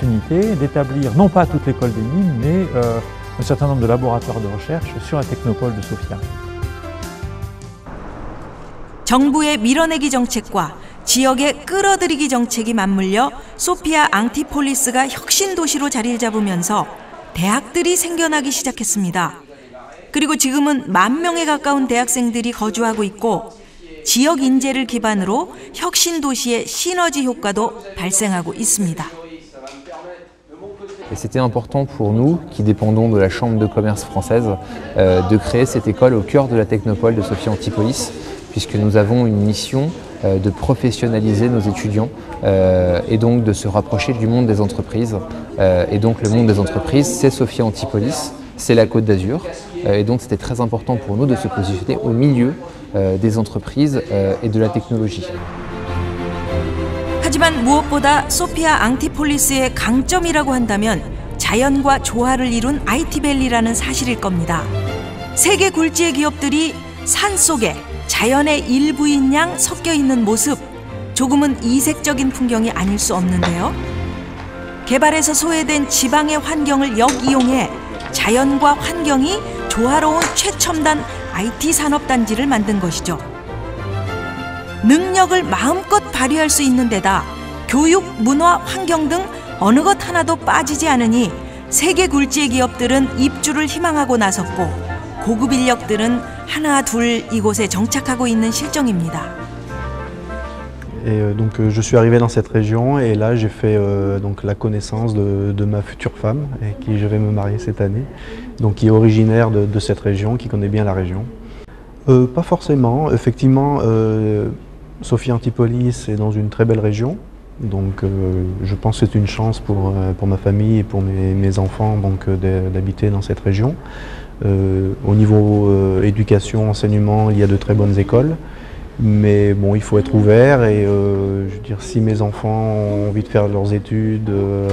l'opportunité d'établir, non pas toute l'école des mines, mais un certain nombre de laboratoires de recherche sur la technopole de Sofia. 정부의 밀어내기 정책과 지역의 끌어들이기 정책이 맞물려 소피아 앙티폴리스가 혁신 도시로 자리를 잡으면서 대학들이 생겨나기 시작했습니다. 그리고 지금은 10,000명에 가까운 대학생들이 거주하고 있고 지역 인재를 기반으로 혁신 도시의 시너지 효과도 발생하고 있습니다. Et c'était important pour nous, qui dépendons de la Chambre de commerce française, de créer cette école au cœur de la technopole de Sofia Antipolis, puisque nous avons une mission de professionnaliser nos étudiants et donc de se rapprocher du monde des entreprises. Et donc le monde des entreprises, c'est Sofia Antipolis, c'est la Côte d'Azur. Et donc c'était très important pour nous de se positionner au milieu des entreprises et de la technologie. 하지만 무엇보다 소피아 앙티폴리스의 강점이라고 한다면 자연과 조화를 이룬 IT밸리라는 사실일 겁니다. 세계 굴지의 기업들이 산 속에 자연의 일부인 양 섞여 있는 모습, 조금은 이색적인 풍경이 아닐 수 없는데요. 개발에서 소외된 지방의 환경을 역이용해 자연과 환경이 조화로운 최첨단 IT 산업단지를 만든 것이죠. 능력을 마음껏 발휘할 수 있는 데다 교육, 문화, 환경 등 어느 것 하나도 빠지지 않으니 세계 굴지의 기업들은 입주를 희망하고 나섰고 고급 인력들은 하나 둘 이곳에 정착하고 있는 실정입니다. Et donc je suis arrivé dans cette région et là j'ai fait donc la connaissance de ma future femme avec qui je vais me marier cette année, donc qui est originaire de cette région, qui connaît bien la région. Pas forcément, effectivement Sofia Antipolis est dans une très belle région, donc je pense que c'est une chance pour ma famille et pour mes enfants d'habiter dans cette région. Au niveau éducation, enseignement, il y a de très bonnes écoles. Mais bon, il faut être ouvert et je veux dire, si mes enfants ont envie de faire leurs études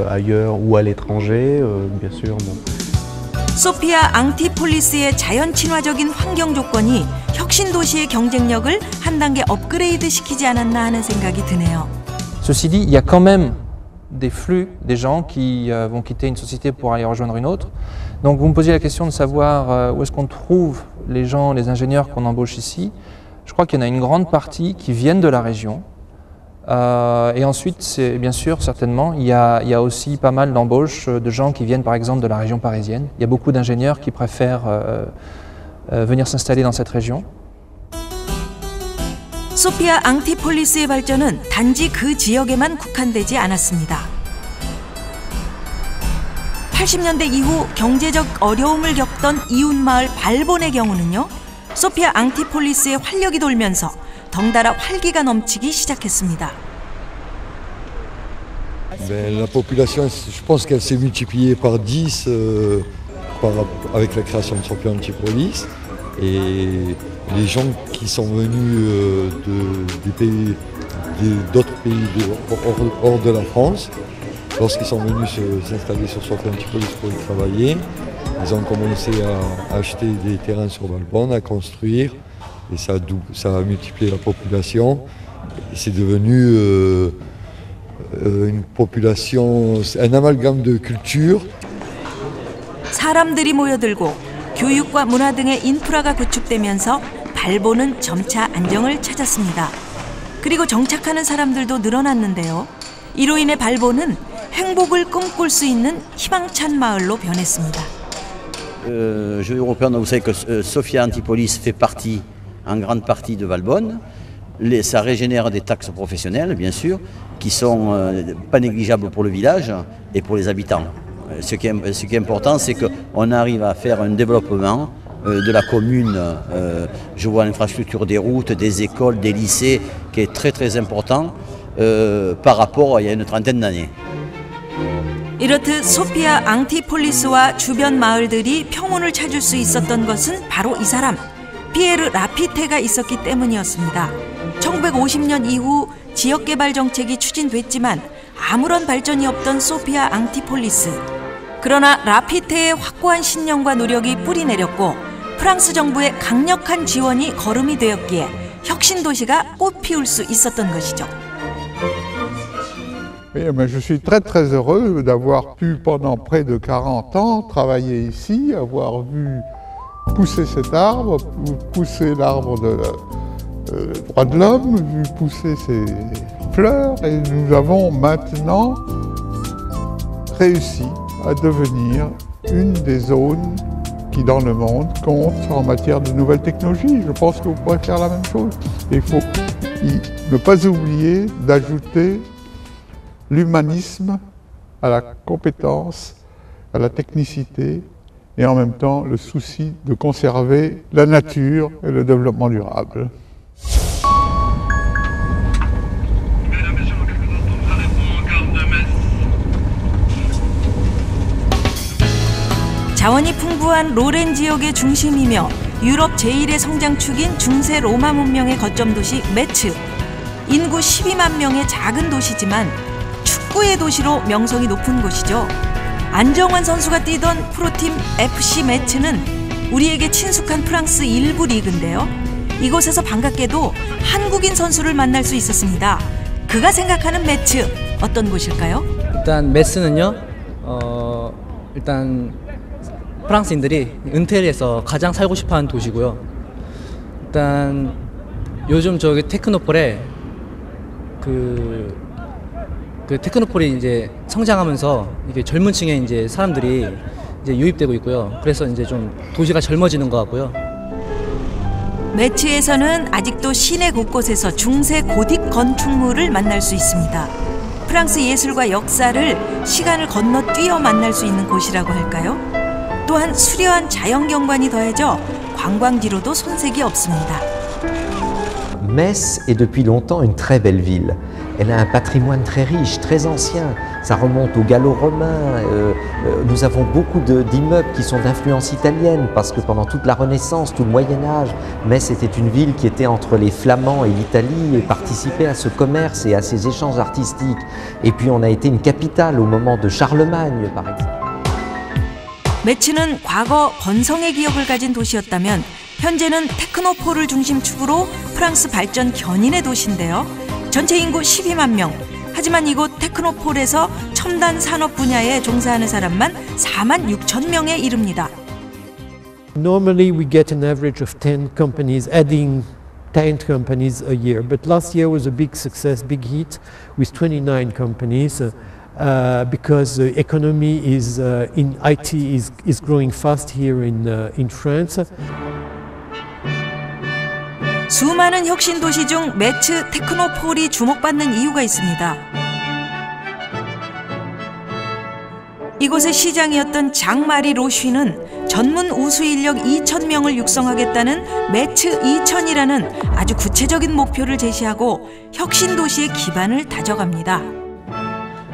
ailleurs ou à l'étranger, bien sûr. Bon. 소피아 앙티폴리스의 자연 친화적인 환경 조건이 혁신 도시의 경쟁력을 한 단계 업그레이드 시키지 않았나 하는 생각이 드네요. Ceci dit, il y a quand même des flux, des gens qui vont quitter une société pour aller rejoindre une autre. Donc vous me posiez la question de savoir où est-ce qu'on trouve les gens, les ingénieurs qu'on embauche ici. Je crois qu'il y en a une grande partie qui viennent de la région. Et ensuite, bien sûr, certainement, il y a aussi pas mal d'embauches de gens qui viennent par exemple de la région parisienne. Il y a beaucoup d'ingénieurs qui préfèrent venir s'installer dans cette région. 소피아 앙티폴리스의 발전은 단지 그 지역에만 국한되지 않았습니다. 80년대 이후 경제적 어려움을 겪던 이웃마을 발본의 경우는요. 소피아 앙티폴리스의 활력이 돌면서 덩달아 활기가 넘치기 시작했습니다. La population, je pense qu'elle s'est multipliée par 10 avec la création de Sofia Antipolis. Et les gens qui sont venus d'autres pays hors de la France, lorsqu'ils sont venus s'installer sur Sofia Antipolis pour y travailler, ils ont commencé à acheter des terrains sur Valbonne, à construire, et ça a multiplié la population. C'est devenu une population, un amalgame de culture. 사람들이 모여들고 교육과 문화 등의 인프라가 구축되면서 발본은 점차 안정을 찾았습니다. 그리고 정착하는 사람들도 늘어났는데요. 이로 인해 발본은 행복을 꿈꿀 수 있는 희망찬 마을로 변했습니다. Jeux européens, vous savez que Sofia Antipolis fait partie, en grande partie de Valbonne. Ça régénère des taxes professionnelles, bien sûr, qui sont pas négligeables pour le village et pour les habitants. Ce qui est important, c'est qu'on arrive à faire un développement de la commune. Je vois l'infrastructure des routes, des écoles, des lycées, qui est très très important par rapport à il y a une trentaine d'années. 이렇듯 소피아 앙티폴리스와 주변 마을들이 평온을 찾을 수 있었던 것은 바로 이 사람, 피에르 라피테가 있었기 때문이었습니다. 1950년 이후 지역개발 정책이 추진됐지만 아무런 발전이 없던 소피아 앙티폴리스. 그러나 라피테의 확고한 신념과 노력이 뿌리내렸고 프랑스 정부의 강력한 지원이 거름이 되었기에 혁신 도시가 꽃피울 수 있었던 것이죠. Oui, mais je suis très très heureux d'avoir pu pendant près de 40 ans travailler ici, avoir vu pousser cet arbre, pousser l'arbre de droit de l'homme, vu pousser ses fleurs, et nous avons maintenant réussi à devenir une des zones qui dans le monde compte en matière de nouvelles technologies. Je pense que vous pourrez faire la même chose. Il faut ne pas oublier d'ajouter l'humanisme à la compétence, à la technicité et en même temps le souci de conserver la nature et le développement durable. 자원이 풍부한 로렌 지역의 중심이며 유럽 제1의 성장축인 중세 로마 문명의 거점 도시 메츠. 인구 12만 명의 작은 도시지만 축구의 도시로 명성이 높은 곳이죠. 안정환 선수가 뛰던 프로팀 FC 메츠는 우리에게 친숙한 프랑스 1부 리그인데요. 이곳에서 반갑게도 한국인 선수를 만날 수 있었습니다. 그가 생각하는 메츠, 어떤 곳일까요? 일단 메츠는요, 일단 프랑스인들이 은퇴를 해서 가장 살고 싶어하는 도시고요. 일단 요즘 저기 테크노폴에 그 테크노폴이 이제 성장하면서 이게 젊은 층의 이제 사람들이 이제 유입되고 있고요. 그래서 이제 좀 도시가 젊어지는 것 같고요. 메츠에서는 아직도 시내 곳곳에서 중세 고딕 건축물을 만날 수 있습니다. 프랑스 예술과 역사를 시간을 건너 뛰어 만날 수 있는 곳이라고 할까요? 또한 수려한 자연경관이 더해져 관광지로도 손색이 없습니다. Metz est depuis longtemps une très belle ville. Elle a un patrimoine très riche, très ancien. Ça remonte aux Gallo-Romains. Nous avons beaucoup d'immeubles qui sont d'influence italienne parce que pendant toute la Renaissance, tout le Moyen-Âge, Metz était une ville qui était entre les Flamands et l'Italie et participait à ce commerce et à ces échanges artistiques. Et puis on a été une capitale au moment de Charlemagne, par exemple. 메츠는 과거 번성의 기억을 가진 도시였다면 현재는 테크노폴을 중심축으로 프랑스 발전 견인의 도시인데요. 전체 인구 12만 명. 하지만 이곳 테크노폴에서 첨단 산업 분야에 종사하는 사람만 4만 6천 명에 이릅니다. Normally we get an average of 10 companies adding 10 companies a year, but last year was a big success, big hit with 29 companies. Because the economy is in IT is growing fast here in France. 수많은 혁신 도시 중 메츠 테크노폴이 주목받는 이유가 있습니다. 이곳의 시장이었던 장마리 로쉬는 전문 우수 인력 2,000명을 육성하겠다는 메츠 2000이라는 아주 구체적인 목표를 제시하고 혁신 도시의 기반을 다져갑니다.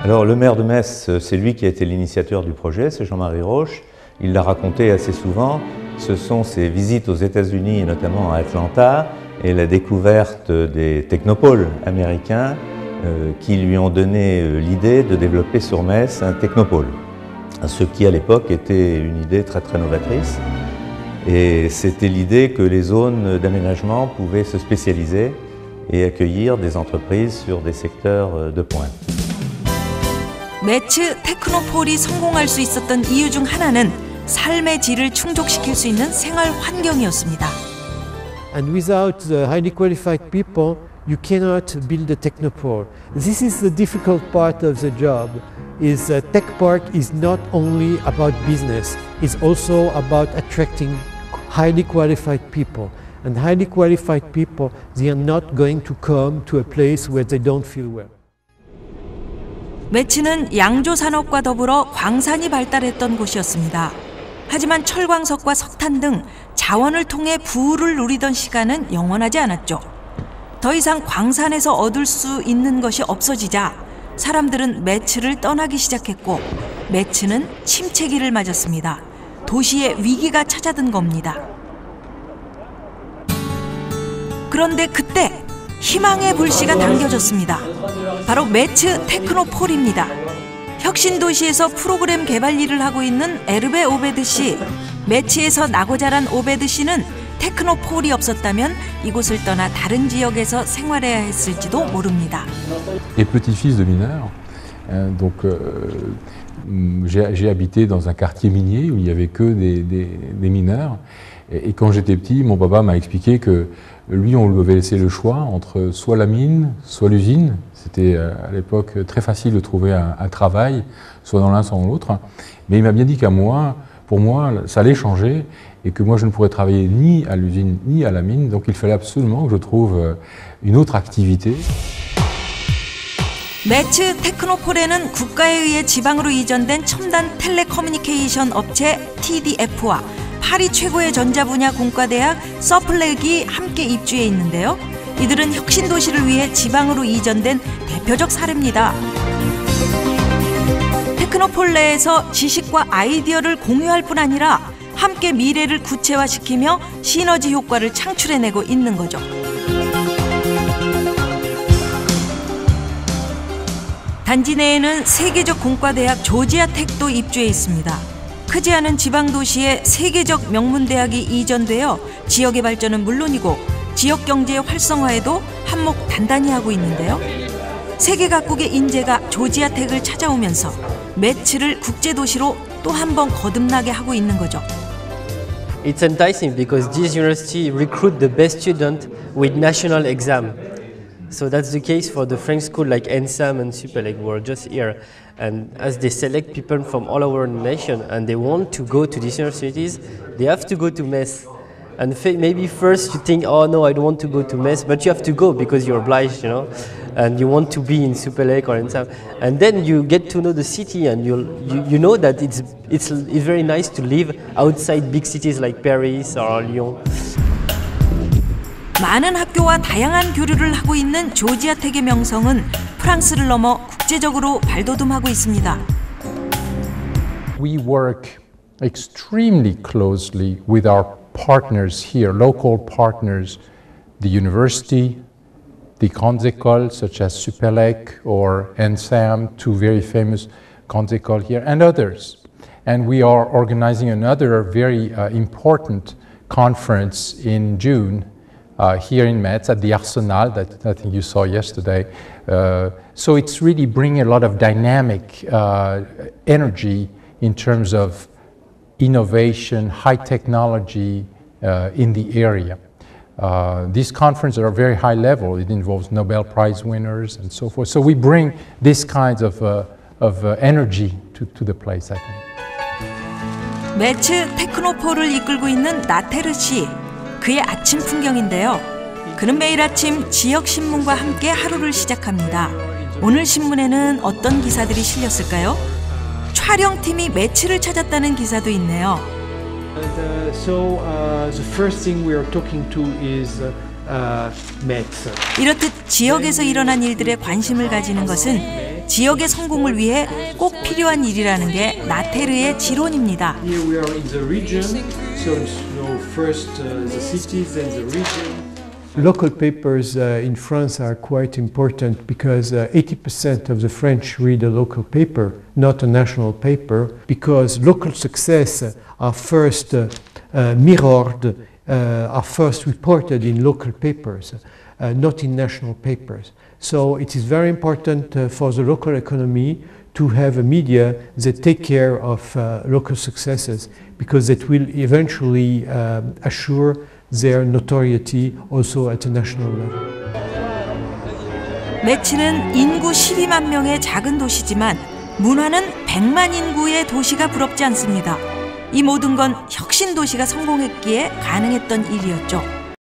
Alors le maire de Metz, c'est lui qui a été l'initiateur du projet, c'est Jean-Marie Roche. Il l'a raconté assez souvent. Ce sont ses visites aux États-Unis, notamment à Atlanta, et la découverte des technopoles américains qui lui ont donné l'idée de développer sur Metz un technopole. Ce qui à l'époque était une idée très très novatrice. Et c'était l'idée que les zones d'aménagement pouvaient se spécialiser et accueillir des entreprises sur des secteurs de pointe. 메츠 테크노폴이 성공할 수 있었던 이유 중 하나는 삶의 질을 충족시킬 수 있는 생활 환경이었습니다. And without the highly qualified people, you cannot build a technopole. This is the difficult part of the job. Is Tech Park is not only about business, it's also about attracting highly qualified people. And highly qualified people, they are not going to come to a place where they don't feel well. 메츠는 양조 산업과 더불어 광산이 발달했던 곳이었습니다. 하지만 철광석과 석탄 등 자원을 통해 부를 누리던 시간은 영원하지 않았죠. 더 이상 광산에서 얻을 수 있는 것이 없어지자 사람들은 메츠를 떠나기 시작했고 메츠는 침체기를 맞았습니다. 도시에 위기가 찾아든 겁니다. 그런데 그때 희망의 불씨가 당겨졌습니다. 바로 메츠 테크노폴입니다. 혁신 도시에서 프로그램 개발 일을 하고 있는 에르베 오베드 씨. 메츠에서 나고 자란 오베드 씨는 테크노폴이 없었다면 이곳을 떠나 다른 지역에서 생활해야 했을지도 모릅니다. Et petit-fils de mineur, J'ai habité dans un quartier minier où il n'y avait que des mineurs. Et quand j'étais petit, mon papa m'a expliqué que lui, on lui avait laissé le choix entre soit la mine, soit l'usine. C'était à l'époque très facile de trouver un travail, soit dans l'un, soit dans l'autre. Mais il m'a bien dit pour moi, ça allait changer et que moi, je ne pourrais travailler ni à l'usine ni à la mine. Donc il fallait absolument que je trouve une autre activité. 매츠 테크노폴에는 국가에 의해 지방으로 이전된 첨단 텔레커뮤니케이션 업체 TDF와 파리 최고의 전자 분야 공과대학 서플렉이 함께 입주해 있는데요. 이들은 혁신 도시를 위해 지방으로 이전된 대표적 사례입니다. 테크노폴 내에서 지식과 아이디어를 공유할 뿐 아니라 함께 미래를 구체화시키며 시너지 효과를 창출해내고 있는 거죠. 단지 내에는 세계적 공과대학 조지아텍도 입주해 있습니다. 크지 않은 지방도시에 세계적 명문대학이 이전되어 지역의 발전은 물론이고 지역 경제의 활성화에도 한몫 단단히 하고 있는데요. 세계 각국의 인재가 조지아텍을 찾아오면서 매츠를 국제도시로 또 한 번 거듭나게 하고 있는 거죠. It's enticing because this university recruit the best student with national exam. So that's the case for the French school like ENSAM and Supélec who are just here. And as they select people from all over the nation and they want to go to these universities, they have to go to Metz. And maybe first you think, oh no, I don't want to go to Metz, but you have to go because you're obliged, you know, and you want to be in Supélec or ENSAM. And then you get to know the city and you know that it's very nice to live outside big cities like Paris or Lyon. 많은 학교와 다양한 교류를 하고 있는 조지아텍의 명성은 프랑스를 넘어 국제적으로 발돋움하고 있습니다. We work extremely closely with our partners here, local partners, the university, the grandes écoles such as Supélec or ENSAM, two very famous grandes écoles here, and others. And we are organizing another very important conference in June here in Metz at the Arsenal that I think you saw yesterday. So it's really bringing a lot of dynamic energy in terms of innovation, high technology in the area. These conferences are very high level. It involves Nobel Prize winners and so forth. So we bring this kind of energy to the place, I think. 매츠 테크노폴을 이끌고 있는 나테르 씨. 그의 아침 풍경인데요. 그는 매일 아침 지역 신문과 함께 하루를 시작합니다. 오늘 신문에는 어떤 기사들이 실렸을까요? 촬영팀이 매츠를 찾았다는 기사도 있네요. So the first thing we are talking to is Metz. 이렇듯 지역에서 일어난 일들에 관심을 가지는 것은 지역의 성공을 위해 꼭 필요한 일이라는 게 나테르의 지론입니다. Here we are in the region, so first the cities and the region. Local papers in France are quite important because 80% of the French read a local paper, not a national paper, because local success are first mirrored, are first reported in local papers, not in national papers. So it is very important for the local economy to have a media that take care of local successes because it will eventually assure their notoriety also at a national level. 매츠는 인구 12만 명의 작은 도시지만 문화는 100만 인구의 도시가 부럽지 않습니다. 이 모든 건 혁신 도시가 성공했기에 가능했던 일이었죠.